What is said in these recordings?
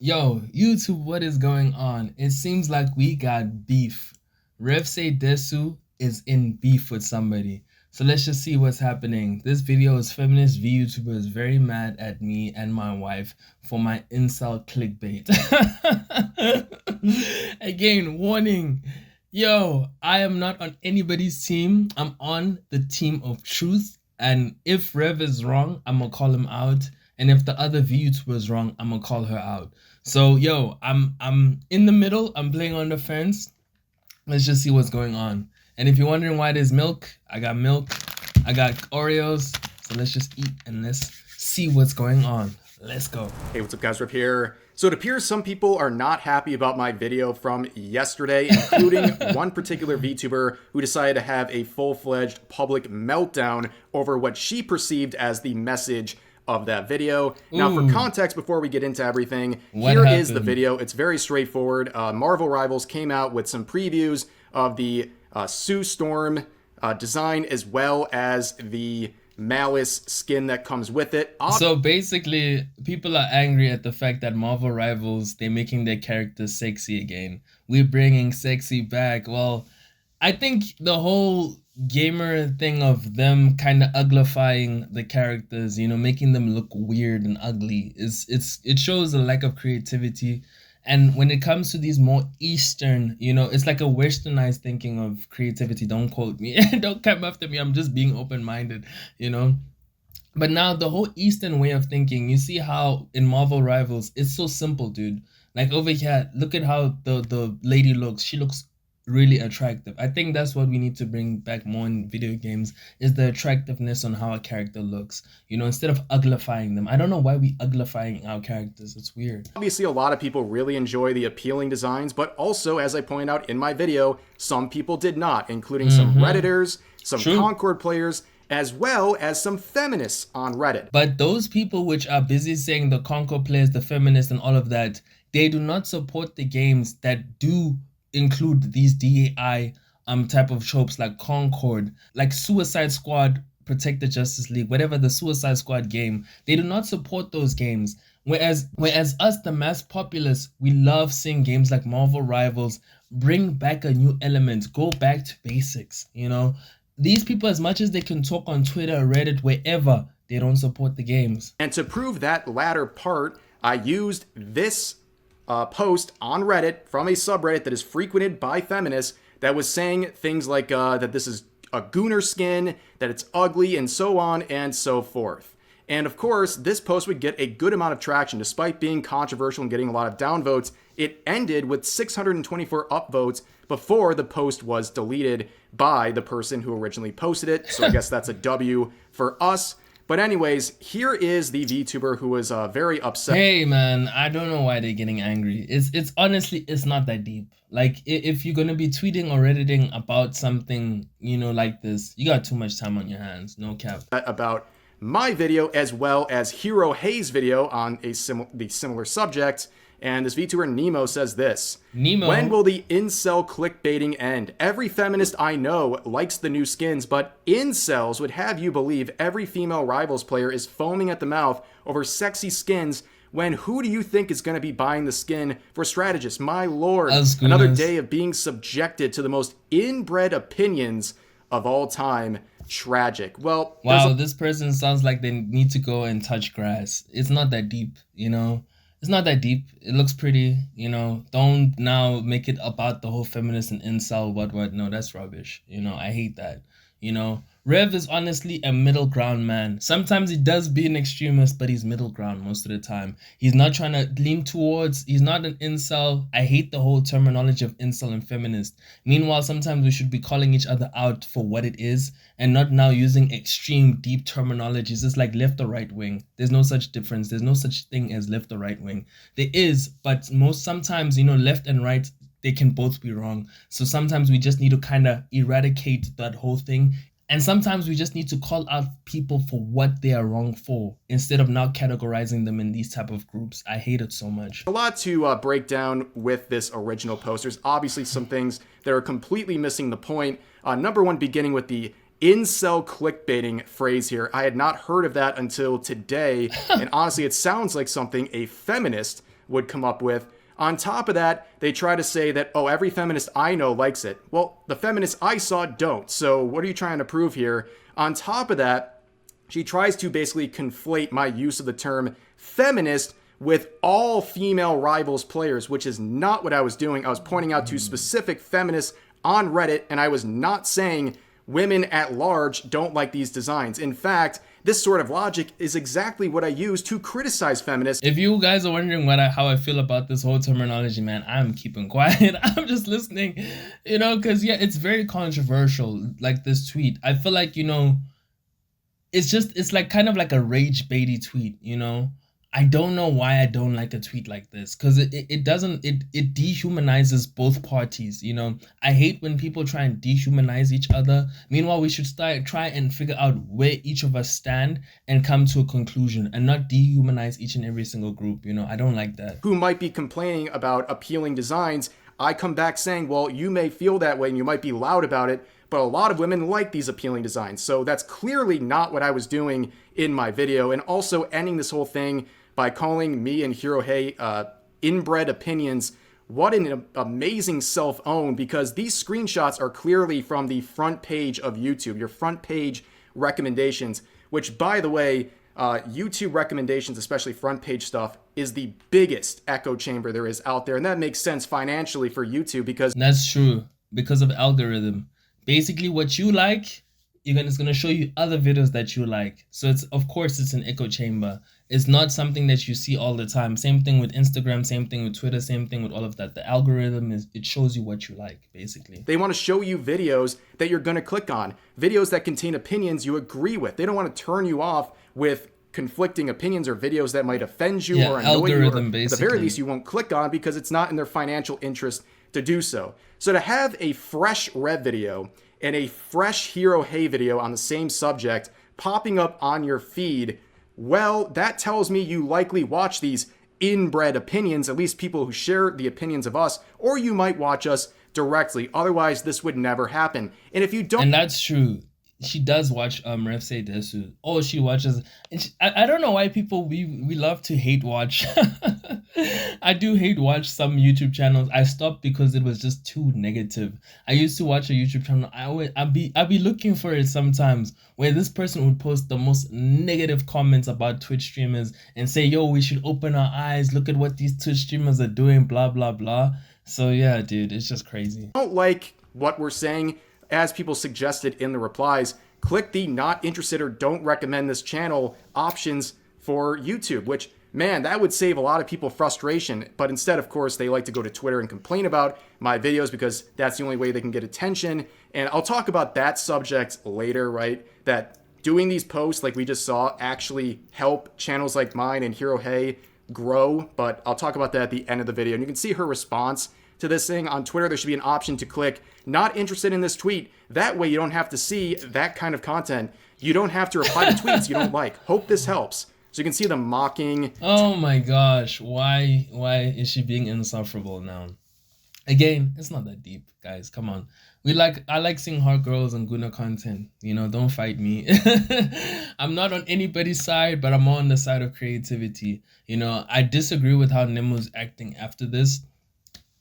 Yo, YouTube, what is going on? It seems like we got beef. REV SAYS DESU is in beef with somebody. So let's just see what's happening. This video is Feminist VTuber is very mad at me and my wife for my Incel Clickbait. Again, warning. Yo, I am not on anybody's team. I'm on the team of truth. And if Rev is wrong, I'm gonna call him out. And if the other VTuber is wrong, I'm gonna call her out. So yo, I'm in the middle. I'm playing on the fence. Let's just see what's going on. And if you're wondering why there's milk, I got milk. I got Oreos. So let's just eat and let's see what's going on. Let's go. Hey, what's up guys, Rip here. So it appears some people are not happy about my video from yesterday, including one particular VTuber who decided to have a full-fledged public meltdown over what she perceived as the message of that video. Now, for context, before we get into everything, here is the video. It's very straightforward. Marvel Rivals came out with some previews of the Sue Storm design, as well as the Malice skin that comes with it. So basically, people are angry at the fact that Marvel Rivals, they're making their characters sexy again. We're bringing sexy back. Well, I think the whole gamer thing of them kind of uglifying the characters, you know, making them look weird and ugly, it shows a lack of creativity. And when it comes to these more Eastern, you know, it's like a westernized thinking of creativity. Don't quote me. Don't come after me. I'm just being open-minded, you know. But now the whole Eastern way of thinking, you see how in Marvel Rivals, it's so simple, dude. Like over here, look at how the lady looks. She looks really attractive. I think that's what we need to bring back more in video games, is the attractiveness on how a character looks, you know, instead of uglifying them. I don't know why we uglifying our characters. It's weird. Obviously, a lot of people really enjoy the appealing designs, but also, as I pointed out in my video, some people did not, including some Redditors, some Concord players, as well as some feminists on Reddit. But those people which are busy saying the Concord players, the feminists and all of that, they do not support the games that do include these DAI type of tropes like Concord, like Suicide Squad, Protect the Justice League, whatever, the Suicide Squad game. They do not support those games. Whereas us, the mass populace, we love seeing games like Marvel Rivals bring back a new element, go back to basics, you know. These people, as much as they can talk on Twitter, Reddit, wherever, they don't support the games. And to prove that latter part, I used this post on Reddit from a subreddit that is frequented by feminists that was saying things like that this is a gooner skin, that it's ugly, and so on and so forth. And of course, this post would get a good amount of traction. Despite being controversial and getting a lot of downvotes, it ended with 624 upvotes before the post was deleted by the person who originally posted it. So I guess that's a W for us. But anyways, here is the VTuber who was very upset. Hey man, I don't know why they're getting angry. It's honestly, it's not that deep. Like, if you're gonna be tweeting or redditing about something, you know, like this, you got too much time on your hands. No cap. About my video, as well as Hero Hayes' video on the similar subject. And this VTuber Nemo says this: Nemo, when will the incel clickbaiting end? Every feminist I know likes the new skins, but incels would have you believe every female Rivals player is foaming at the mouth over sexy skins, when who do you think is going to be buying the skin for strategists? My lord, another day of being subjected to the most inbred opinions of all time. Tragic. Well, wow, this person sounds like they need to go and touch grass. It's not that deep, you know. It's not that deep. It looks pretty, you know. Don't now make it about the whole feminist and incel what. No, that's rubbish. You know, I hate that. You know, Rev is honestly a middle ground man. Sometimes he does be an extremist, but he's middle ground most of the time. He's not trying to lean towards, he's not an incel. I hate the whole terminology of incel and feminist. Meanwhile, sometimes we should be calling each other out for what it is and not now using extreme, deep terminologies. It's like left or right wing. There's no such difference. There's no such thing as left or right wing. There is, but sometimes, you know, left and right, they can both be wrong. So sometimes we just need to kind of eradicate that whole thing. And sometimes we just need to call out people for what they are wrong for, instead of now categorizing them in these type of groups. I hate it so much. A lot to break down with this original post. There's obviously some things that are completely missing the point. Number one, beginning with the incel clickbaiting phrase here. I had not heard of that until today. And honestly, it sounds like something a feminist would come up with. On top of that, they try to say that, oh, every feminist I know likes it. Well, the feminists I saw don't. So what are you trying to prove here? On top of that, she tries to basically conflate my use of the term feminist with all female rivals players, which is not what I was doing. I was pointing out to specific feminists on Reddit, and I was not saying women at large don't like these designs. In fact, this sort of logic is exactly what I use to criticize feminists. If you guys are wondering how I feel about this whole terminology, man, I'm keeping quiet. I'm just listening, because yeah, it's very controversial, like this tweet. I feel like, it's like kind of like a rage baity tweet, I don't know why I don't like a tweet like this, because it dehumanizes both parties. I hate when people try and dehumanize each other. Meanwhile, we should try and figure out where each of us stand and come to a conclusion, and not dehumanize each and every single group. I don't like that. Who might be complaining about appealing designs. I come back saying, well, you may feel that way and you might be loud about it, but a lot of women like these appealing designs. So that's clearly not what I was doing in my video. And also ending this whole thing by calling me and Hero Hey inbred opinions. What an amazing self-own, because these screenshots are clearly from the front page of YouTube, your front page recommendations, which, by the way, YouTube recommendations, especially front page stuff, is the biggest echo chamber there is out there. And that makes sense financially for YouTube because... That's true, because of algorithm. Basically, what you like, it's going to show you other videos that you like. So of course it's an echo chamber. It's not something that you see all the time. Same thing with Instagram, same thing with Twitter, same thing with all of that. The algorithm it shows you what you like, basically. They want to show you videos that you're going to click on, videos that contain opinions you agree with. They don't want to turn you off with conflicting opinions or videos that might offend you or annoy you, or at the very least you won't click on because it's not in their financial interest to do so. So to have a fresh Rev video and a fresh Hero Hey video on the same subject popping up on your feed, well, that tells me you likely watch these inbred opinions, at least people who share the opinions of us, or you might watch us directly. Otherwise, this would never happen. And if you don't... And that's true. She does watch REV SAYS DESU. Oh, she watches... And I don't know why people, we love to hate watch. I do hate watch some YouTube channels. I stopped because it was just too negative. I used to watch a YouTube channel. I'd be looking for it sometimes, where this person would post the most negative comments about Twitch streamers and say, yo, we should open our eyes. Look at what these Twitch streamers are doing, blah, blah, blah. So yeah, dude, it's just crazy. I don't like what we're saying. As people suggested in the replies, click the not interested or don't recommend this channel options for YouTube, which, man, that would save a lot of people frustration. But instead, of course, they like to go to Twitter and complain about my videos because that's the only way they can get attention. And I'll talk about that subject later, right? That doing these posts like we just saw actually help channels like mine and Hero Hey grow. But I'll talk about that at the end of the video. And you can see her response to this thing on Twitter. There should be an option to click not interested in this tweet. That way you don't have to see that kind of content. You don't have to reply to tweets you don't like. Hope this helps. So you can see the mocking. Oh my gosh, why is she being insufferable now? Again, it's not that deep, guys. Come on. I like seeing hot girls and Guna content. Don't fight me. I'm not on anybody's side, but I'm on the side of creativity. I disagree with how Nemo's acting after this.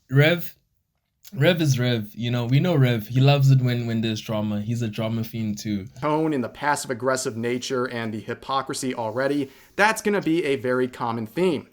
Rev is Rev. We know Rev. He loves it when there's drama. He's a drama fiend too. Tone in the passive-aggressive nature and the hypocrisy already, that's going to be a very common theme.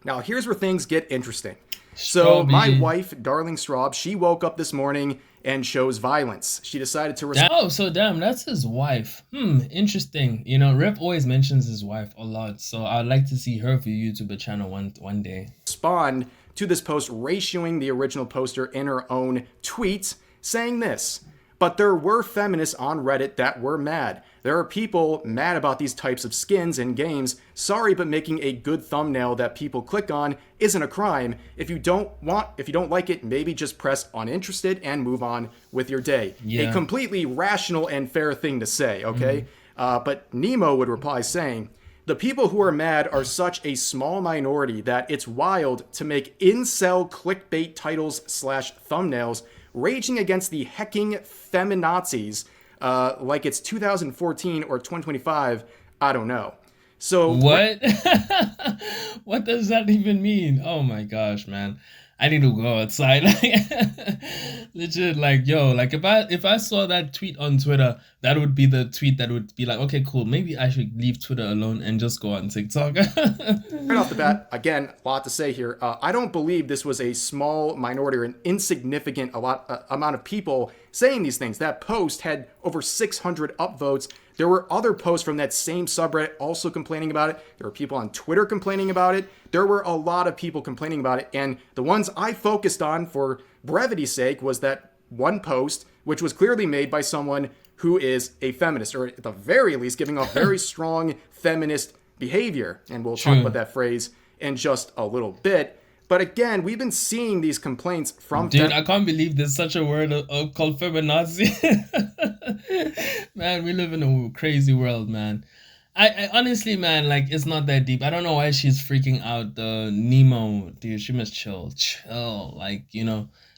Now, here's where things get interesting. So, my wife, Darling Straub, she woke up this morning and shows violence. She decided to... Damn, that's his wife. Interesting. Rev always mentions his wife a lot, so I'd like to see her for YouTube channel one day. Respond to this post, ratioing the original poster in her own tweet, saying this: but there were feminists on Reddit that were mad. There are people mad about these types of skins in games. Sorry, but making a good thumbnail that people click on isn't a crime. If you don't like it, maybe just press uninterested and move on with your day. Yeah. A completely rational and fair thing to say, okay? But Nemo would reply saying, the people who are mad are such a small minority that it's wild to make incel clickbait titles / thumbnails raging against the hecking feminazis like it's 2014 or 2025, I don't know. So What? What does that even mean? Oh my gosh, man. I need to go outside. Legit, like, yo, like if I saw that tweet on Twitter, that would be the tweet that would be like, okay, cool, maybe I should leave Twitter alone and just go on TikTok. right off the bat, again, a lot to say here. I don't believe this was a small minority or an insignificant amount of people saying these things. That post had over 600 upvotes. There were other posts from that same subreddit also complaining about it. There were people on Twitter complaining about it. There were a lot of people complaining about it. And the ones I focused on for brevity's sake was that one post, which was clearly made by someone who is a feminist, or at the very least giving off very strong feminist behavior. And we'll talk about that phrase in just a little bit. But again, we've been seeing these complaints from... Dude, I can't believe there's such a word called feminazi. Man, we live in a crazy world, man. I honestly, man, like, it's not that deep. I don't know why she's freaking out. Nemo, dude, she must chill. Like,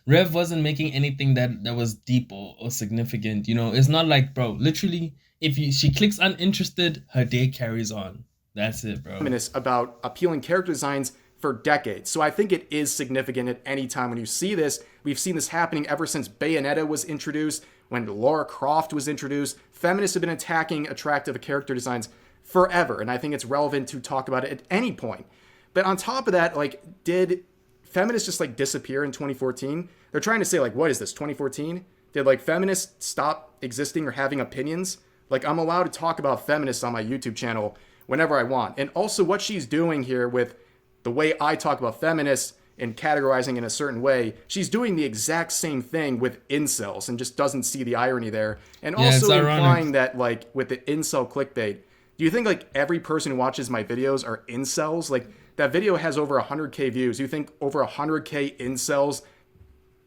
Rev wasn't making anything that was deep or significant. It's not like, bro, literally, if she clicks uninterested, her day carries on. That's it, bro. About appealing character designs for decades. So I think it is significant at any time when you see this. We've seen this happening ever since Bayonetta was introduced, when Lara Croft was introduced. Feminists have been attacking attractive character designs forever, and I think it's relevant to talk about it at any point. But on top of that, like, did feminists just like disappear in 2014? They're trying to say, like, what is this, 2014? Did like feminists stop existing or having opinions? Like, I'm allowed to talk about feminists on my YouTube channel whenever I want. And also what she's doing here with the way I talk about feminists and categorizing in a certain way, she's doing the exact same thing with incels and just doesn't see the irony there. And also implying that, like, with the incel clickbait, do you think, like, every person who watches my videos are incels? Like, that video has over 100K views. Do you think over 100K incels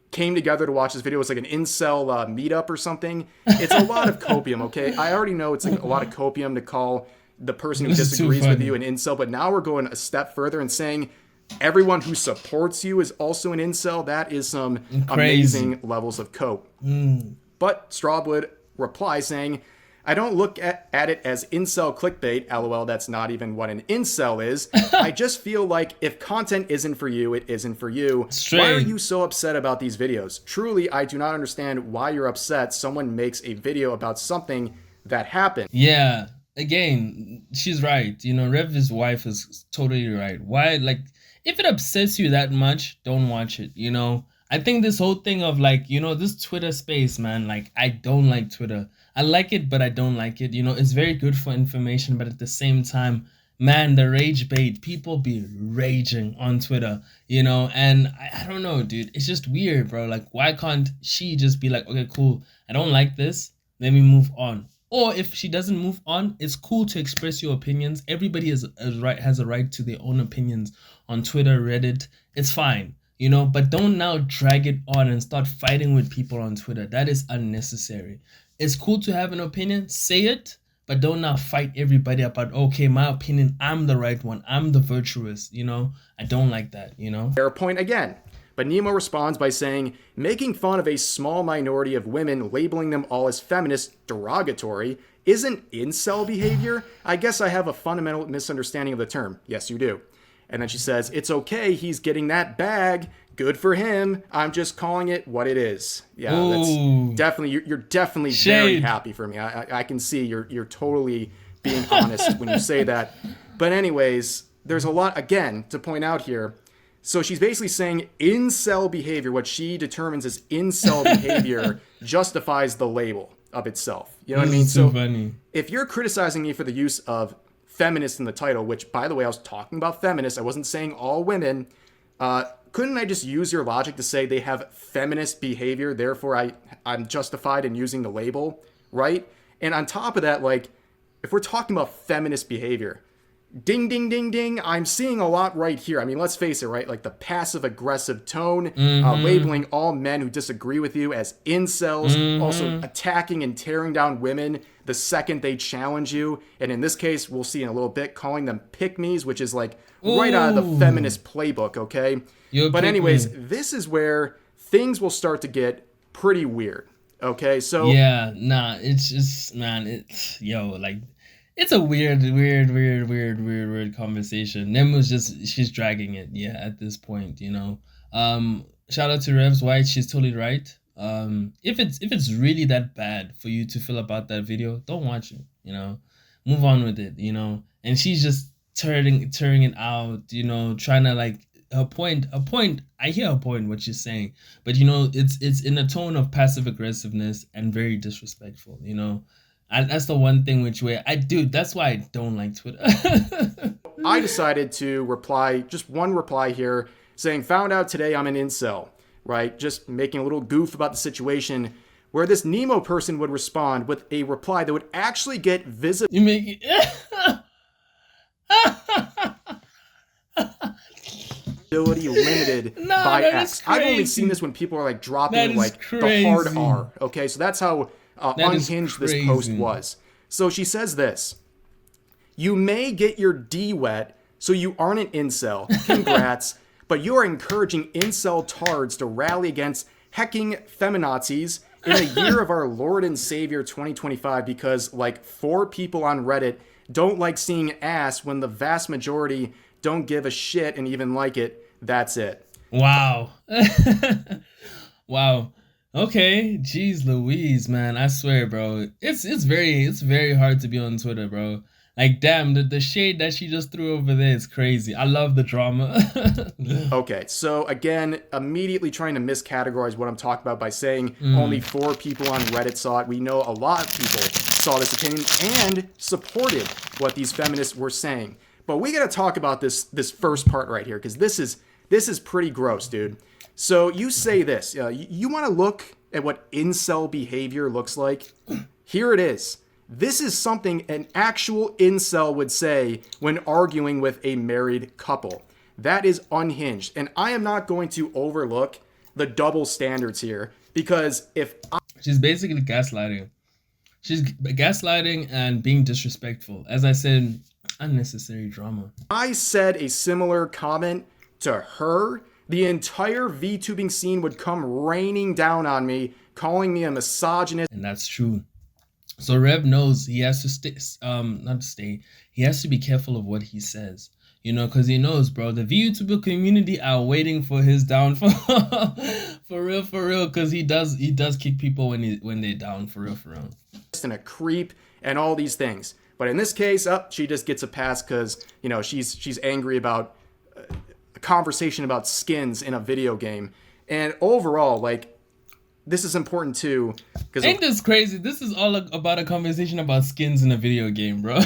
came together to watch this video? It's like an incel meetup or something. It's a lot of copium, okay? I already know it's like a lot of copium to call the person who disagrees with you an incel, but now we're going a step further and saying everyone who supports you is also an incel. That is some amazing levels of cope. But Strawwood replies saying, I don't look at it as incel clickbait. LOL, that's not even what an incel is. I just feel like if content isn't for you, it isn't for you. Why are you so upset about these videos? Truly, I do not understand why you're upset someone makes a video about something that happened. Yeah. Again, she's right. Rev's wife is totally right. Why, like, if it upsets you that much, don't watch it, I think this whole thing of, like, this Twitter space, man, like, I don't like Twitter. I like it, but I don't like it. It's very good for information, but at the same time, man, the rage bait, people be raging on Twitter, and I don't know, dude. It's just weird, bro. Like, why can't she just be like, okay, cool, I don't like this, let me move on. Or if she doesn't move on, it's cool to express your opinions. Everybody has a right to their own opinions on Twitter, Reddit. It's fine, but don't now drag it on and start fighting with people on Twitter. That is unnecessary. It's cool to have an opinion, say it, but don't now fight everybody about, okay, my opinion, I'm the right one, I'm the virtuous, I don't like that, Fair point again. But Nemo responds by saying, making fun of a small minority of women, labeling them all as feminist, derogatory, isn't incel behavior? I guess I have a fundamental misunderstanding of the term. Yes, you do. And then she says, it's okay, he's getting that bag. Good for him. I'm just calling it what it is. Yeah, that's definitely, you're definitely very happy for me. I can see you're totally being honest when you say that. But anyways, there's a lot, again, to point out here. So she's basically saying incel behavior, what she determines as incel behavior, justifies the label of itself. You know what I mean? So funny. If you're criticizing me for the use of feminist in the title, which, by the way, I was talking about feminists, I wasn't saying all women, couldn't I just use your logic to say they have feminist behavior, therefore I'm justified in using the label, right? And on top of that, like, if we're talking about feminist behavior, ding, ding, ding, ding, I'm seeing a lot right here. I mean, let's face it, right? Like the passive-aggressive tone, labeling all men who disagree with you as incels, also attacking and tearing down women the second they challenge you. And in this case, we'll see in a little bit, calling them pick-me's, which is like right out of the feminist playbook, okay? But anyways, this is where things will start to get pretty weird, okay? So yeah, nah, it's just, man, like, it's a weird conversation. Nem was just she's dragging it, yeah, at this point, you know. Shout out to Revs White, she's totally right. If it's really that bad for you to feel about that video, don't watch it, you know. Move on with it, you know. And she's just turning it out, you know, trying to like her point, I hear her point, what she's saying, but you know, it's in a tone of passive aggressiveness and very disrespectful, you know. That's the one thing which way that's why I don't like Twitter. I decided to reply, just one reply here, saying, found out today I'm an incel, right? Just making a little goof about the situation, where this Nemo person would respond with a reply that would actually get visibility. You make it limited by X. I've only seen this when people are like dropping like the hard R. Okay, so that's how unhinged this post was. So she says this: you may get your D wet, so you aren't an incel. Congrats, but you are encouraging incel tards to rally against hecking feminazis in the year of our Lord and Savior 2025 because like 4 people on Reddit don't like seeing ass when the vast majority don't give a shit and even like it. That's it. Wow. Wow. Okay. Jeez Louise, man. I swear, bro. It's very hard to be on Twitter, bro. Like, damn, the shade that she just threw over there is crazy. I love the drama. Okay, so again, immediately trying to miscategorize what I'm talking about by saying only 4 people on Reddit saw it. We know a lot of people saw this opinion and supported what these feminists were saying. But we got to talk about this first part right here, because this is pretty gross, dude. So you say this. You want to look at what incel behavior looks like? Here it is. This is something an actual incel would say when arguing with a married couple. That is unhinged. And I am not going to overlook the double standards here, because she's basically gaslighting. She's gaslighting and being disrespectful. As I said, unnecessary drama. I said a similar comment to her, the entire VTubing scene would come raining down on me, calling me a misogynist. And that's true. So Rev knows he has to he has to be careful of what he says, you know, because he knows, bro, the VTuber community are waiting for his downfall. for real, because he does kick people when they're down, for real. And a creep and all these things. But in this case, she just gets a pass because, you know, she's angry about a conversation about skins in a video game. And overall, like, this is important too. Ain't this crazy? This is all about a conversation about skins in a video game, bro.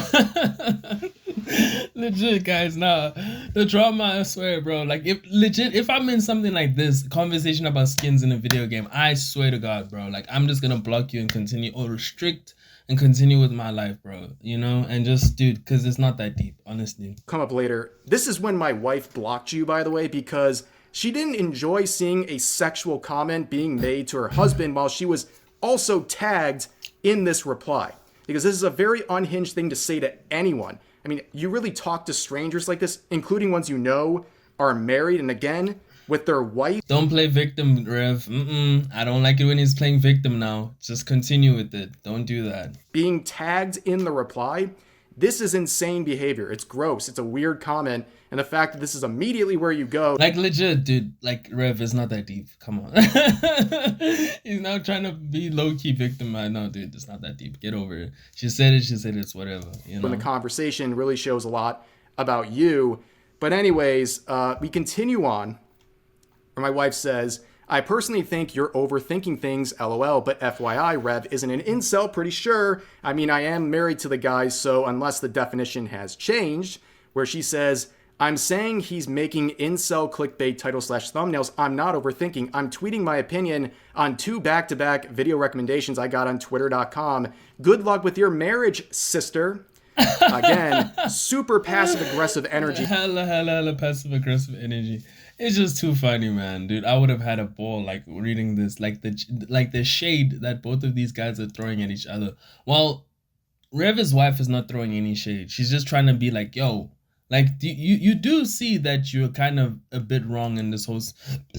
Legit, guys. Nah, the drama, I swear, bro. Like, if I'm in something like this, conversation about skins in a video game, I swear to God, bro. Like, I'm just gonna block you and continue, or restrict and continue with my life, bro. You know, and just, dude, because it's not that deep, honestly. Come up later. This is when my wife blocked you, by the way, because she didn't enjoy seeing a sexual comment being made to her husband while she was also tagged in this reply. Because this is a very unhinged thing to say to anyone. I mean, you really talk to strangers like this, including ones you know are married and again with their wife. Don't play victim, Rev. I don't like it when he's playing victim now. Just continue with it. Don't do that. Being tagged in the reply. This is insane behavior. It's gross. It's a weird comment. And the fact that this is immediately where you go. Like, legit, dude. Like, Rev, it's not that deep. Come on. He's now trying to be low-key victim. No, dude, it's not that deep. Get over it. She said it's whatever. You know? When the conversation really shows a lot about you. But anyways, we continue on. Where my wife says, I personally think you're overthinking things, LOL, but FYI, Rev isn't an incel, pretty sure. I mean, I am married to the guy, so unless the definition has changed, where she says, I'm saying he's making incel clickbait title/thumbnails. I'm not overthinking. I'm tweeting my opinion on 2 back-to-back video recommendations I got on twitter.com. Good luck with your marriage, sister. Again, super passive-aggressive energy. Hella passive-aggressive energy. It's just too funny, man, dude. I would have had a ball like reading this, like the shade that both of these guys are throwing at each other. Well, Rev's wife is not throwing any shade. She's just trying to be like, yo, like you do see that you're kind of a bit wrong in this whole.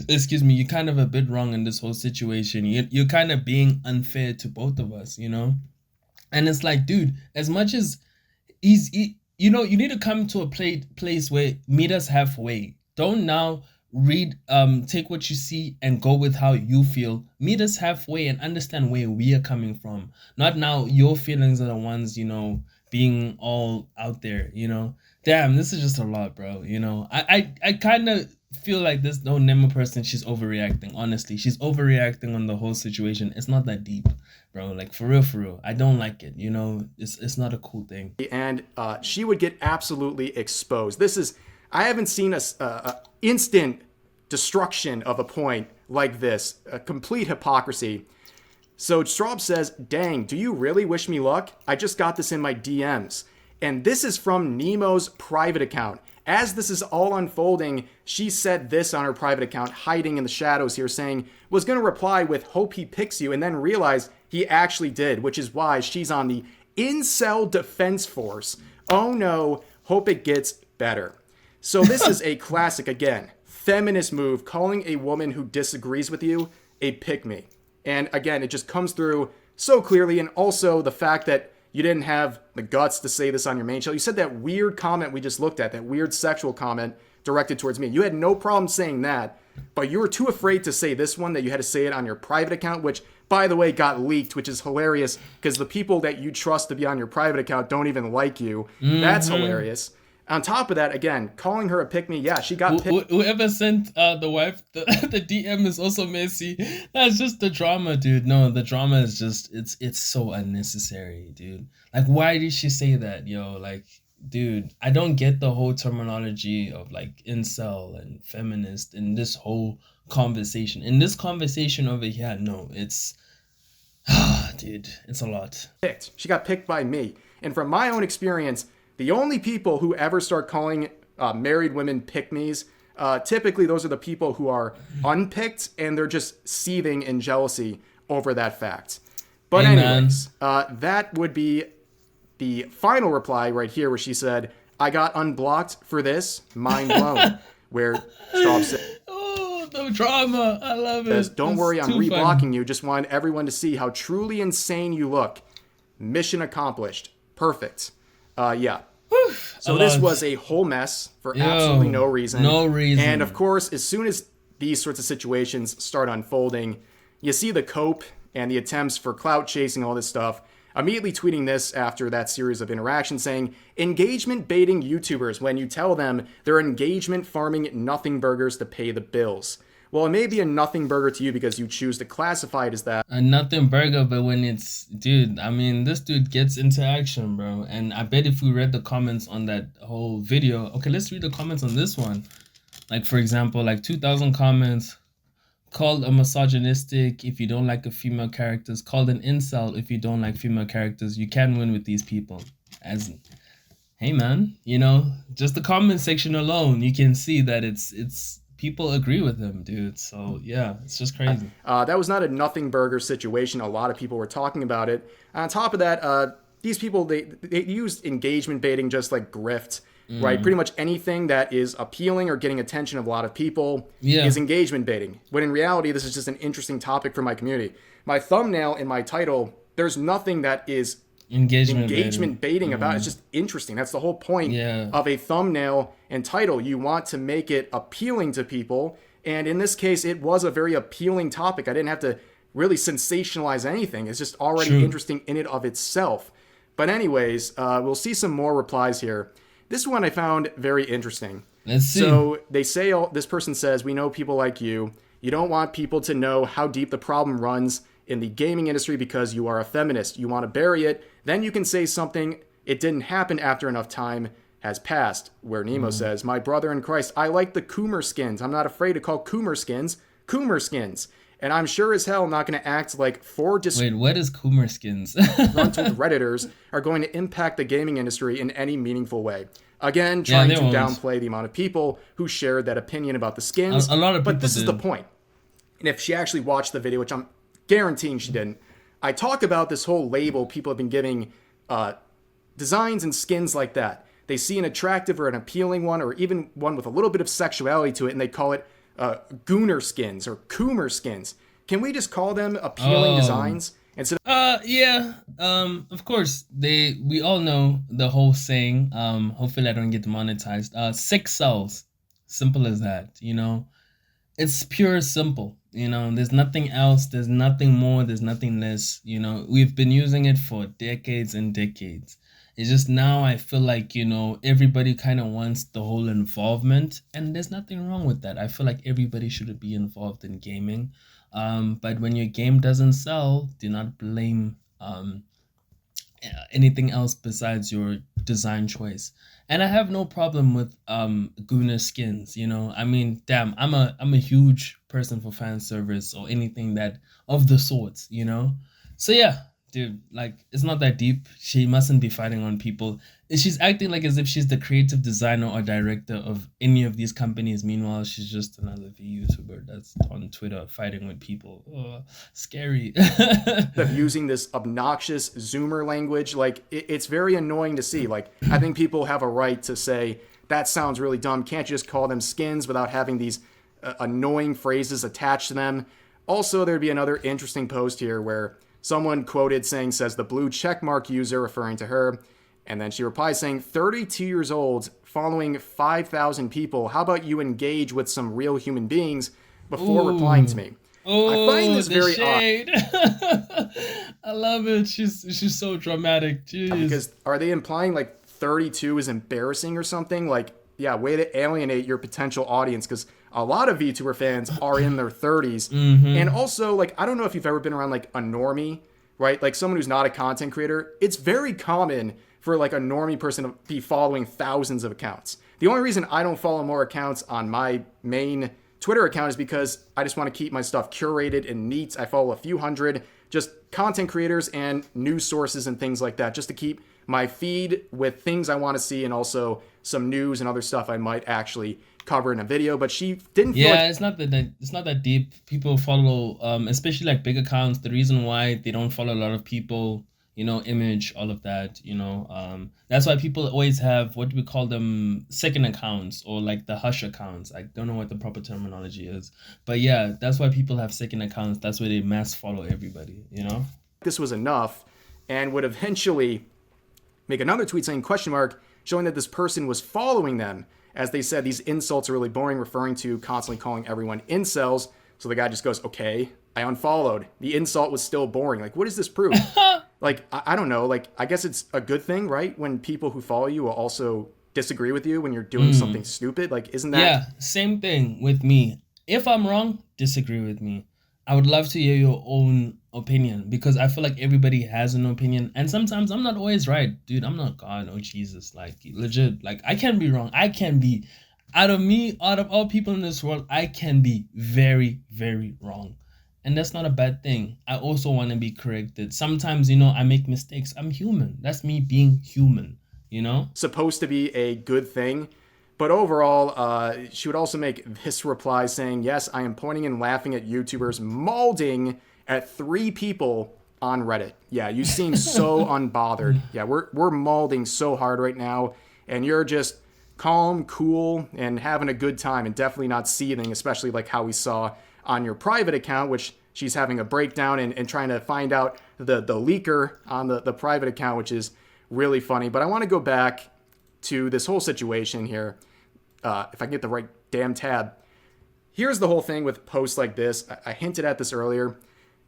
You're kind of a bit wrong in this whole situation. You're kind of being unfair to both of us, you know. And it's like, dude, as much as you know, you need to come to a place where meet us halfway. Don't now read take what you see and go with how you feel. Meet us halfway and understand where we are coming from. Not now your feelings are the ones, you know, being all out there, you know. Damn, this is just a lot, bro. You know, I kind of feel like this no Nemo person, she's overreacting. Honestly, she's overreacting on the whole situation. It's not that deep, bro. Like for real, I don't like it. You know, it's not a cool thing. And she would get absolutely exposed. This is, I haven't seen a instant destruction of a point like this. A complete hypocrisy. So Straub says, dang, do you really wish me luck? I just got this in my DMs. And this is from Nemo's private account. As this is all unfolding, she said this on her private account, hiding in the shadows here, saying, was going to reply with, hope he picks you, and then realized he actually did, which is why she's on the Incel Defense Force. Oh no, hope it gets better. So this is a classic, again, feminist move, calling a woman who disagrees with you a pick-me. And again, it just comes through so clearly, and also the fact that you didn't have the guts to say this on your main channel. You said that weird comment we just looked at, that weird sexual comment directed towards me. You had no problem saying that, but you were too afraid to say this one that you had to say it on your private account, which, by the way, got leaked, which is hilarious because the people that you trust to be on your private account don't even like you. Mm-hmm. That's hilarious. On top of that, again, calling her a pick-me, yeah, she got picked. Whoever sent the wife the DM is also messy. That's just the drama, dude. No, the drama is just, it's so unnecessary, dude. Like, why did she say that, yo? Like, dude, I don't get the whole terminology of, like, incel and feminist in this whole conversation. In this conversation over here, no, it's, dude, it's a lot. She got picked by me. And from my own experience, the only people who ever start calling married women pick-me's, typically those are the people who are unpicked and they're just seething in jealousy over that fact. But anyways, that would be the final reply right here where she said, I got unblocked for this, mind blown. Where Straub said, oh, the drama, I love it. Don't worry, I'm reblocking you. Just want everyone to see how truly insane you look. Mission accomplished. Perfect. Yeah. So this was a whole mess for absolutely no reason. No reason. And of course, as soon as these sorts of situations start unfolding, you see the cope and the attempts for clout chasing, all this stuff, immediately tweeting this after that series of interactions saying, engagement baiting YouTubers when you tell them they're engagement farming nothing burgers to pay the bills. Well, it may be a nothing burger to you because you choose to classify it as that. A nothing burger, but when it's, dude, I mean, this dude gets into action, bro. And I bet if we read the comments on that whole video, okay, let's read the comments on this one. Like, for example, like 2,000 comments, called a misogynistic if you don't like the female characters, called an incel if you don't like female characters. You can win with these people. As, hey man, you know, just the comment section alone, you can see that it's people agree with him, dude. So yeah, it's just crazy. That was not a nothing burger situation. A lot of people were talking about it. On top of that, these people, they used engagement baiting just like grift, right? Pretty much anything that is appealing or getting attention of a lot of people is engagement baiting. When in reality, this is just an interesting topic for my community. My thumbnail and my title, there's nothing that is engagement baiting about. It's just interesting. That's the whole point of a thumbnail and title. You want to make it appealing to people, and in this case it was a very appealing topic. I didn't have to really sensationalize anything. It's just already interesting in and of itself. But anyways, we'll see some more replies here. This one I found very interesting. Let's see. So they say, this person says, we know people like you don't want people to know how deep the problem runs in the gaming industry because you are a feminist. You want to bury it. Then you can say something, it didn't happen after enough time has passed. Where Nemo says, my brother in Christ, I like the Coomer skins. I'm not afraid to call Coomer skins Coomer skins. And I'm sure as hell not going to act like Wait, what is Coomer skins? disgruntled Redditors are going to impact the gaming industry in any meaningful way. Again, trying to downplay the amount of people who shared that opinion about the skins. A lot of people But this is the point. And if she actually watched the video, which I'm guaranteeing she didn't, I talk about this whole label people have been giving designs and skins like that. They see an attractive or an appealing one, or even one with a little bit of sexuality to it, and they call it gooner skins or coomer skins. Can we just call them appealing designs Instead Yeah. Of course, we all know the whole saying. Hopefully I don't get demonetized. Sick cells. Simple as that, you know. It's pure simple, you know. There's nothing else, there's nothing more, there's nothing less, you know. We've been using it for decades and decades. It's just now I feel like, you know, everybody kind of wants the whole involvement, and there's nothing wrong with that. I feel like everybody should be involved in gaming. But when your game doesn't sell, do not blame anything else besides your design choice. And I have no problem with Guna skins, you know. I mean, damn, I'm a huge person for fan service or anything that of the sorts, you know. So yeah, dude, like it's not that deep. She mustn't be fighting on people. She's acting like as if she's the creative designer or director of any of these companies. Meanwhile, she's just another VTuber that's on Twitter fighting with people. Scary. of using this obnoxious Zoomer language, like it's very annoying to see. Like I think people have a right to say that sounds really dumb. Can't you just call them skins without having these annoying phrases attached to them? Also, there'd be another interesting post here where someone quoted says the blue checkmark user, referring to her, and then she replies saying 32 years old, following 5,000 people. How about you engage with some real human beings before replying to me? Oh, I find this very shade. I love it. She's so dramatic. Jeez. Because are they implying like 32 is embarrassing or something? Like, yeah, way to alienate your potential audience, because a lot of VTuber fans are in their 30s. And also, like, I don't know if you've ever been around like a normie, right? Like someone who's not a content creator. It's very common for like a normie person to be following thousands of accounts. The only reason I don't follow more accounts on my main Twitter account is because I just want to keep my stuff curated and neat. I follow a few hundred just content creators and news sources and things like that, just to keep my feed with things I want to see and also some news and other stuff I might actually cover in a video. But she didn't feel it's not that deep. People follow especially like big accounts. The reason why they don't follow a lot of people, you know, image, all of that, you know. That's why people always have, what do we call them, second accounts, or like the hush accounts. I don't know what the proper terminology is, but yeah, that's why people have second accounts. That's why they mass follow everybody, you know. this was enough, and would eventually make another tweet saying question mark, showing that this person was following them, as they said these insults are really boring, referring to constantly calling everyone incels. So the guy just goes, okay, I unfollowed. The insult was still boring. Like, what does this prove? Like, I don't know. Like, I guess it's a good thing, right? When people who follow you will also disagree with you when you're doing something stupid. Like, isn't that... Yeah, same thing with me. If I'm wrong, disagree with me. I would love to hear your own opinion, because I feel like everybody has an opinion, and sometimes I'm not always right, dude. I'm not God or Jesus, like legit. Like I can be wrong. I can be, out of all people in this world, I can be very, very wrong, and that's not a bad thing. I also want to be corrected. Sometimes, you know, I make mistakes. I'm human. That's me being human. You know, supposed to be a good thing. But overall, she would also make this reply saying, yes, I am pointing and laughing at YouTubers mauling at 3 people on Reddit. Yeah, you seem so unbothered. Yeah, we're mauling so hard right now, and you're just calm, cool, and having a good time, and definitely not seething, especially like how we saw on your private account, which she's having a breakdown and trying to find out the leaker on the private account, which is really funny. But I want to go back to this whole situation here. If I can get the right damn tab. Here's the whole thing with posts like this. I hinted at this earlier.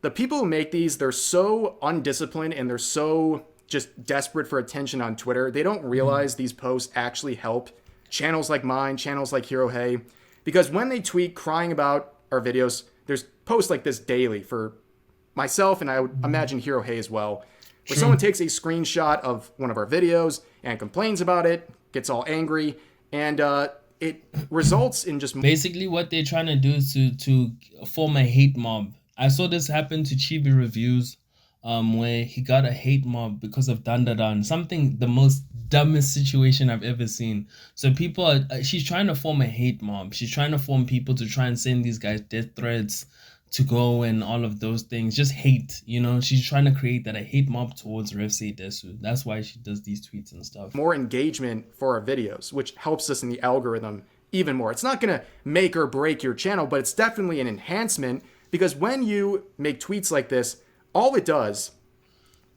The people who make these, they're so undisciplined and they're so just desperate for attention on Twitter. They don't realize these posts actually help channels like mine, channels like Hero Hey, because when they tweet crying about our videos, there's posts like this daily for myself, and I would imagine Hero Hey as well, where someone takes a screenshot of one of our videos and complains about it, gets all angry, and it results in just... Basically what they're trying to do is to form a hate mob. I saw this happen to Chibi Reviews, where he got a hate mob because of Dandadan. Something, the most dumbest situation I've ever seen. So people are, she's trying to form a hate mob. She's trying to form people to try and send these guys death threats to go and all of those things. Just hate, you know. She's trying to create that, a hate mob towards REV SAYS DESU. That's why she does these tweets and stuff. More engagement for our videos, which helps us in the algorithm even more. It's not going to make or break your channel, but it's definitely an enhancement, because when you make tweets like this, all it does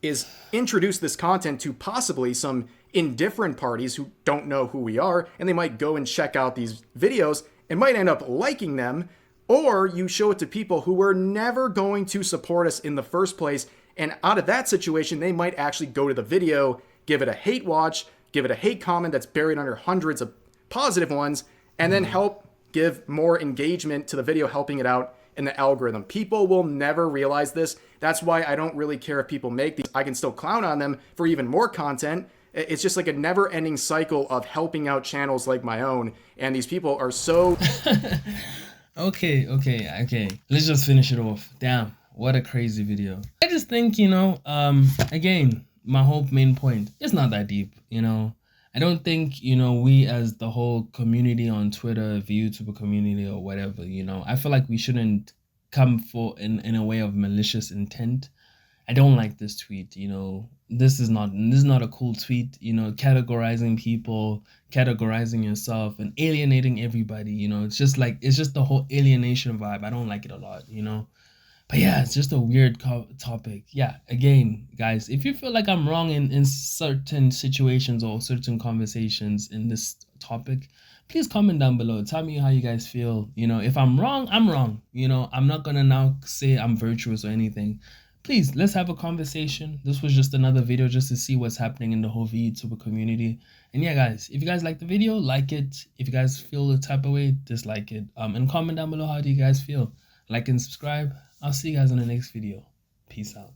is introduce this content to possibly some indifferent parties who don't know who we are, and they might go and check out these videos and might end up liking them, or you show it to people who were never going to support us in the first place, and out of that situation, they might actually go to the video, give it a hate watch, give it a hate comment that's buried under hundreds of positive ones, and then help give more engagement to the video, helping it out in the algorithm. People will never realize this. That's why I don't really care if people make these. I can still clown on them for even more content. It's just like a never-ending cycle of helping out channels like my own, and these people are so... Okay. Let's just finish it off. Damn, what a crazy video. I just think, again, my whole main point, it's not that deep, I don't think, we as the whole community on Twitter, the Vtuber community or whatever, I feel like we shouldn't come for in a way of malicious intent. I don't like this tweet, this is not a cool tweet, categorizing people, categorizing yourself and alienating everybody, it's just the whole alienation vibe. I don't like it a lot, But yeah, it's just a weird topic. Yeah, again, guys, if you feel like I'm wrong in certain situations or certain conversations in this topic, please comment down below. Tell me how you guys feel. If I'm wrong, I'm wrong. I'm not going to now say I'm virtuous or anything. Please, let's have a conversation. This was just another video just to see what's happening in the whole VTuber community. And yeah, guys, if you guys like the video, like it. If you guys feel the type of way, dislike it. And comment down below, how do you guys feel? Like and subscribe. I'll see you guys in the next video. Peace out.